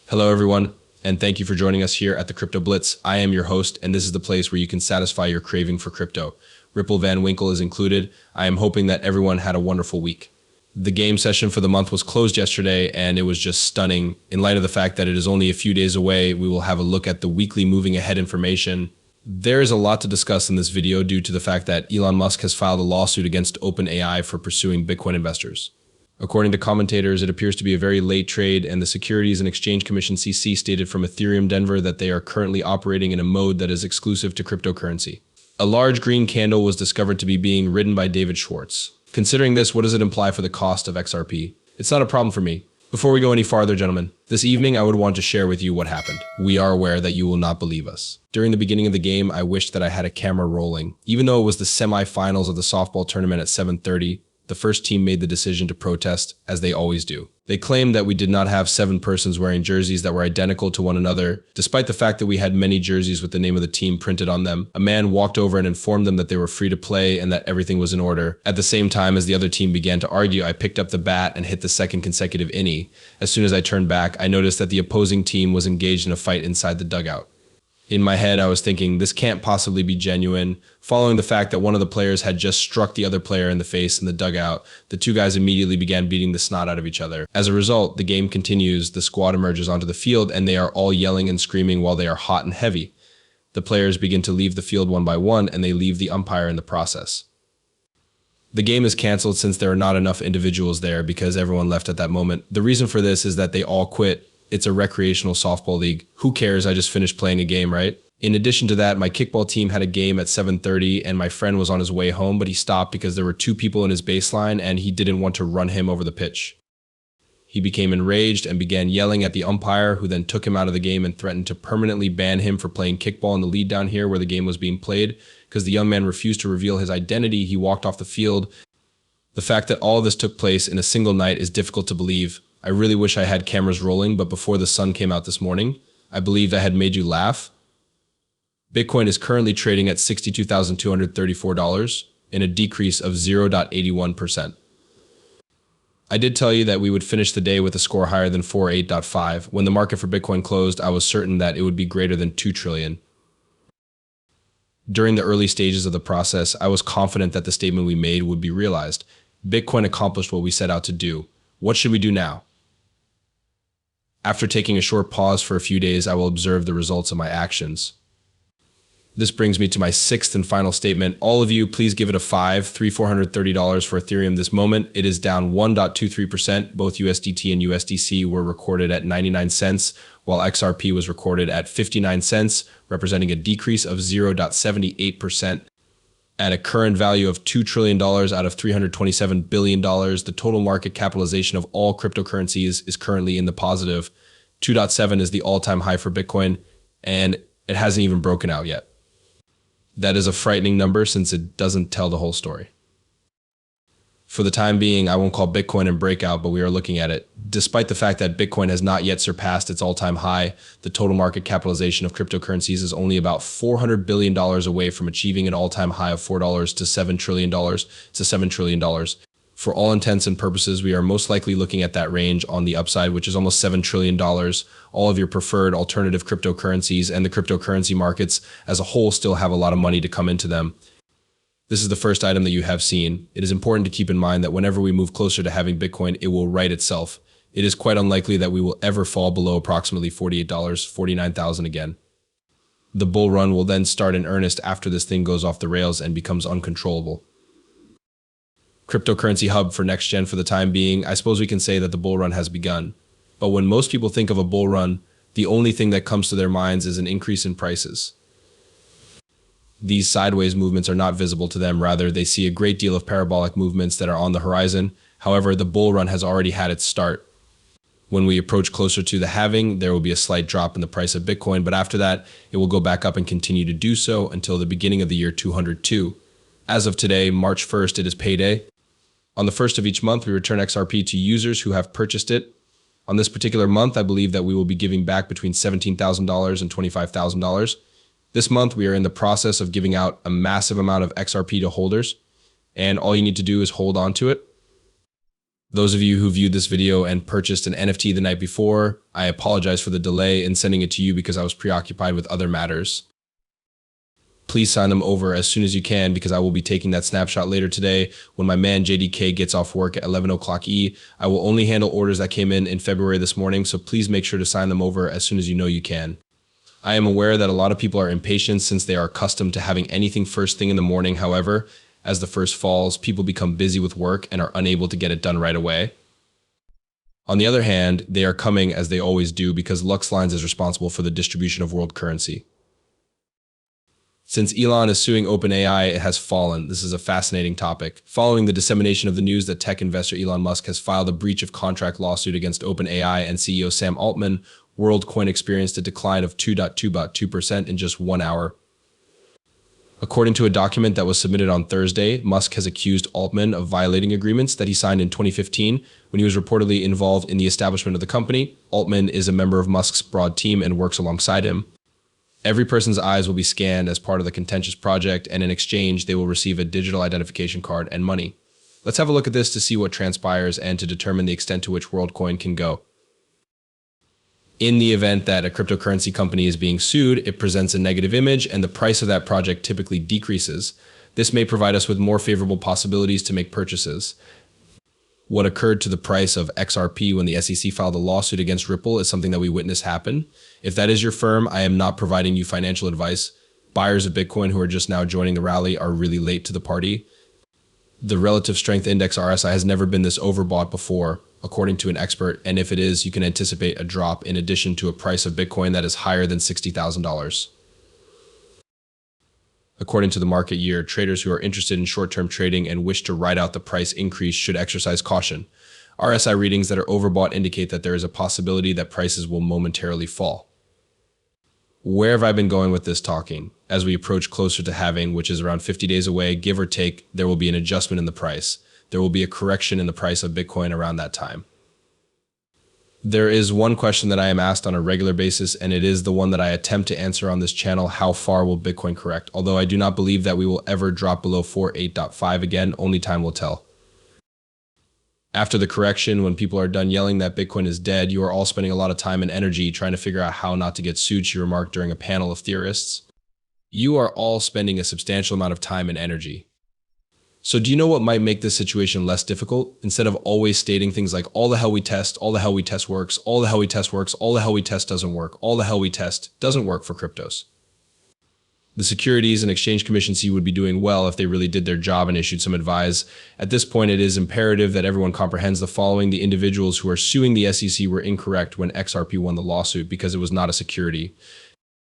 Hello, everyone, and thank you for joining us here at the Crypto Blitz. I am your host, and this is the place where you can satisfy your craving for crypto. Ripple Van Winkle is included. I am hoping that everyone had a wonderful week. The game session for the month was closed yesterday, and it was just stunning. In light of the fact that it is only a few days away, we will have a look at the weekly moving ahead information. There is a lot to discuss in this video due to the fact that Elon Musk has filed a lawsuit against OpenAI for pursuing Bitcoin investors. According to commentators, it appears to be a very late trade, and the Securities and Exchange Commission (SEC) stated from ETHDENVER that they are currently operating in a mode that is exclusive to cryptocurrency. A large green candle was discovered to be being ridden by David Schwartz. Considering this, what does it imply for the cost of XRP? It's not a problem for me. Before we go any farther, gentlemen, this evening I would want to share with you what happened. We are aware that you will not believe us. During the beginning of the game, I wished that I had a camera rolling. Even though it was the semifinals of the softball tournament at 7:30, the first team made the decision to protest, as they always do. They claimed that we did not have 7 persons wearing jerseys that were identical to one another, despite the fact that we had many jerseys with the name of the team printed on them. A man walked over and informed them that they were free to play and that everything was in order. At the same time as the other team began to argue, I picked up the bat and hit the second consecutive inning. As soon as I turned back, I noticed that the opposing team was engaged in a fight inside the dugout. In my head, I was thinking, this can't possibly be genuine. Following the fact that one of the players had just struck the other player in the face in the dugout, the two guys immediately began beating the snot out of each other. As a result, the game continues, the squad emerges onto the field, and they are all yelling and screaming while they are hot and heavy. The players begin to leave the field one by one, and they leave the umpire in the process. The game is canceled since there are not enough individuals there because everyone left at that moment. The reason for this is that they all quit. It's a recreational softball league. Who cares? I just finished playing a game, right? In addition to that, my kickball team had a game at 7:30 and my friend was on his way home, but he stopped because there were 2 people in his baseline and he didn't want to run him over the pitch. He became enraged and began yelling at the umpire, who then took him out of the game and threatened to permanently ban him for playing kickball in the lead down here where the game was being played. Because the young man refused to reveal his identity, he walked off the field. The fact that all of this took place in a single night is difficult to believe. I really wish I had cameras rolling, but before the sun came out this morning, I believed I had made you laugh. Bitcoin is currently trading at $62,234 in a decrease of 0.81%. I did tell you that we would finish the day with a score higher than 48.5. When the market for Bitcoin closed, I was certain that it would be greater than 2 trillion. During the early stages of the process, I was confident that the statement we made would be realized. Bitcoin accomplished what we set out to do. What should we do now? After taking a short pause for a few days, I will observe the results of my actions. This brings me to my 6th and final statement. All of you, please give it a 5, $3,430 for Ethereum this moment. It is down 1.23%. Both USDT and USDC were recorded at 99 cents, while XRP was recorded at 59 cents, representing a decrease of 0.78%. At a current value of $2 trillion out of $327 billion, the total market capitalization of all cryptocurrencies is currently in the positive. 2.7 is the all-time high for Bitcoin, and it hasn't even broken out yet. That is a frightening number since it doesn't tell the whole story. For the time being, I won't call Bitcoin a breakout, but we are looking at it. Despite the fact that Bitcoin has not yet surpassed its all-time high, the total market capitalization of cryptocurrencies is only about $400 billion away from achieving an all-time high of $4 to $7 trillion to $7 trillion. For all intents and purposes, we are most likely looking at that range on the upside, which is almost $7 trillion. All of your preferred alternative cryptocurrencies and the cryptocurrency markets as a whole still have a lot of money to come into them. This is the first item that you have seen. It is important to keep in mind that whenever we move closer to having Bitcoin, it will right itself. It is quite unlikely that we will ever fall below approximately $48, 49,000 again. The bull run will then start in earnest after this thing goes off the rails and becomes uncontrollable. Cryptocurrency hub for next gen for the time being, I suppose we can say that the bull run has begun. But when most people think of a bull run, the only thing that comes to their minds is an increase in prices. These sideways movements are not visible to them. Rather, they see a great deal of parabolic movements that are on the horizon. However, the bull run has already had its start. When we approach closer to the halving, there will be a slight drop in the price of Bitcoin, but after that, it will go back up and continue to do so until the beginning of the year 202. As of today, March 1st, it is payday. On the 1st of each month, we return XRP to users who have purchased it. On this particular month, I believe that we will be giving back between $17,000 and $25,000. This month, we are in the process of giving out a massive amount of XRP to holders, and all you need to do is hold on to it. Those of you who viewed this video and purchased an NFT the night before, I apologize for the delay in sending it to you because I was preoccupied with other matters. Please sign them over as soon as you can because I will be taking that snapshot later today when my man JDK gets off work at 11 o'clock E. I will only handle orders that came in February this morning, so please make sure to sign them over as soon as you know you can. I am aware that a lot of people are impatient since they are accustomed to having anything first thing in the morning. However, as the first falls, people become busy with work and are unable to get it done right away. On the other hand, they are coming as they always do because LuxLines is responsible for the distribution of world currency. Since Elon is suing OpenAI, it has fallen. This is a fascinating topic. Following the dissemination of the news that tech investor Elon Musk has filed a breach of contract lawsuit against OpenAI and CEO Sam Altman, WorldCoin experienced a decline of 2.2% in just 1 hour. According to a document that was submitted on Thursday, Musk has accused Altman of violating agreements that he signed in 2015 when he was reportedly involved in the establishment of the company. Altman is a member of Musk's broad team and works alongside him. Every person's eyes will be scanned as part of the contentious project, and in exchange, they will receive a digital identification card and money. Let's have a look at this to see what transpires and to determine the extent to which WorldCoin can go. In the event that a cryptocurrency company is being sued, it presents a negative image and the price of that project typically decreases. This may provide us with more favorable possibilities to make purchases. What occurred to the price of XRP when the SEC filed a lawsuit against Ripple is something that we witnessed happen. If that is your firm, I am not providing you financial advice. Buyers of Bitcoin who are just now joining the rally are really late to the party. The relative strength index RSI has never been this overbought before, according to an expert, and if it is, you can anticipate a drop in addition to a price of Bitcoin that is higher than $60,000. According to the market year, traders who are interested in short-term trading and wish to ride out the price increase should exercise caution. RSI readings that are overbought indicate that there is a possibility that prices will momentarily fall. Where have I been going with this talking? As we approach closer to halving, which is around 50 days away, give or take, there will be an adjustment in the price. There will be a correction in the price of Bitcoin around that time. There is one question that I am asked on a regular basis, and it is the one that I attempt to answer on this channel: how far will Bitcoin correct? Although I do not believe that we will ever drop below 48.5 again, only time will tell. After the correction, when people are done yelling that Bitcoin is dead, you are all spending a lot of time and energy trying to figure out how not to get sued, she remarked during a panel of theorists. You are all spending a substantial amount of time and energy. So do you know what might make this situation less difficult? Instead of always stating things like, all the hell we test works, all the hell we test works, all the hell we test doesn't work, all the hell we test doesn't work for cryptos. The Securities and Exchange Commission would be doing well if they really did their job and issued some advice. At this point, it is imperative that everyone comprehends the following: the individuals who are suing the SEC were incorrect when XRP won the lawsuit because it was not a security.